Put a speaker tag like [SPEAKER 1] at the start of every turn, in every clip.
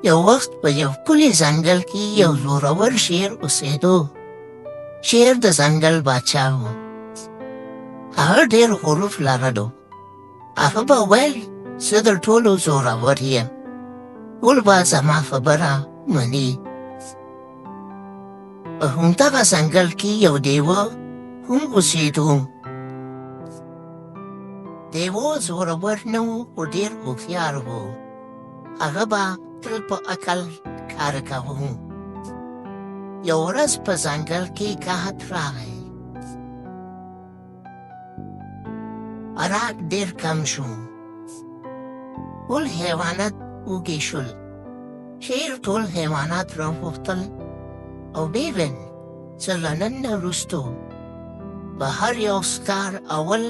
[SPEAKER 1] یو وخت په یو ښکلي ځنګل کې یو زورور شیر اوسېدو. شیر د ځنګل باچا و. هغه ډېر غرور لرلو. هغه به ویل زه د ټولو زورور یم. ټول به زما خبره مني. په همدغه ځنګل کې یو دیوه هم اوسېدو. دیوه زورور نه و خو ډېر هوښیار و. هغه به تل په عقل کار کاوه. یو ورځ په ځنګل کې قحط راغی. خوراک ډېر کم شو. ټول حیوانات وږي شول. شیر ټول حیوانات راوغوښتل او ویې ویل چې له نن نه وروستو به هر یو ښکار اول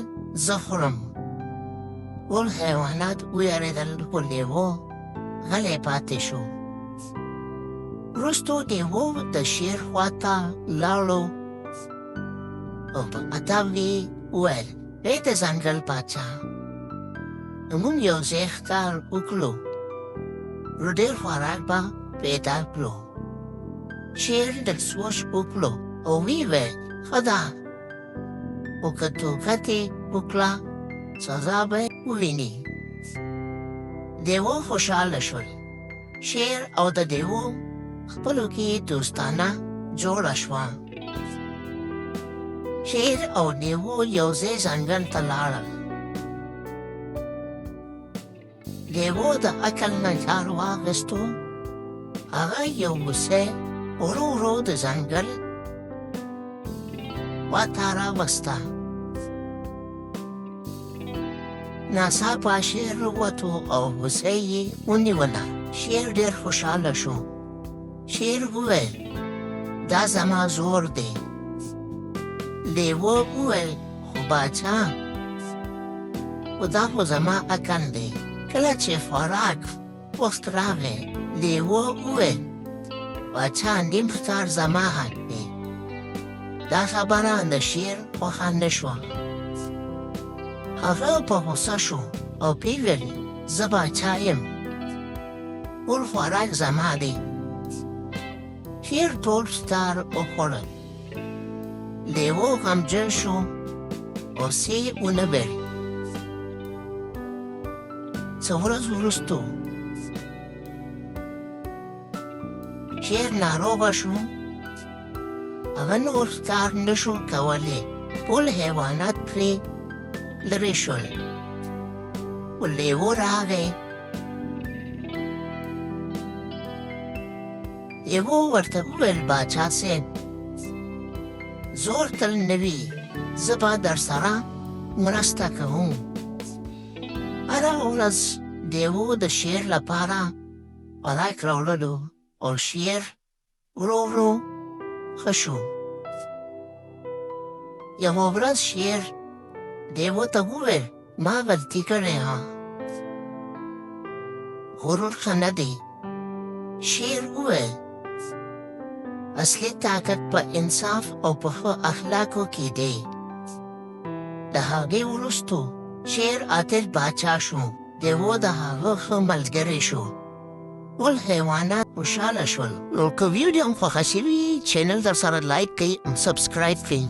[SPEAKER 1] زه خورم. ټول حیوانات ویرېدل خو لیوه غلی پاتې شو. وروستو لیوه د شیر خواته لاړو او په ادب یې وویل ای د ځنګل پاچا، موږ یو ځای ښکار وکړو نو ډېر خوراک به پیدا کړو. شیر لږ سوچ وکړو او ویې ویل ښه ده، خو که ټوکه دې وکړه سزا به وویني. دیوه خوشحاله شول. شیر او د دیوه خپلو کې دوستانه جوړه شوه. شیر او دیوه یو ځای ځنګل ته لاړل. دیوه د عقل نه کار واخیستو. هغه یو هوسۍ ورو ورو د ځنګل خواته راوسته. ناڅاپه شیر ووتو او هوسۍ یې ونیوله. شیر ډېر خوشحاله شو. شیر وویل دا زما زور دی. لیوه وویل خو باچا، خو دا خو زما عقل دی. کله چې خوراک وخت راغی لیوه وویل باچا نیم ښکار زما حق دی. دا خبره د شیر خوښه نه شوه. هغه په غوسه شو او ویې ویل زه باچا یم، ټول خوراک زما دی. شیر ټول ښکار وخوړل. لیوه غمجن شو او څه یې ونه ویل. څه ورځ وروستو شیر ناروغه شو. هغه نور ښکار نه شو کولی. ټول حیوانات پرې لرې شول. خو لیوه راغی. لیوه ورته وویل باچا صاحب، زور تل نه وي، زه به درسره مرسته کوم. هره ورځ لیوه د شیر لپاره خوراک راوړلو او شیر ورو ورو ښه شو. یوه ورځ شیر لیوه ته وویل ما غلطي کړې ها، غرور ښه نه دی. شیر وویل اصلي طاقت په انصاف او په ښه اخلاقو کې دی. د هغې وروستو شیر عادل باچا شو. لیوه د هغه ښه ملګری شو. ټول حیوانات خوشحاله شول. نو که ویډیو هم خوښه شوي چینل درسره لایک کړئ او سبسکرایب کړئ.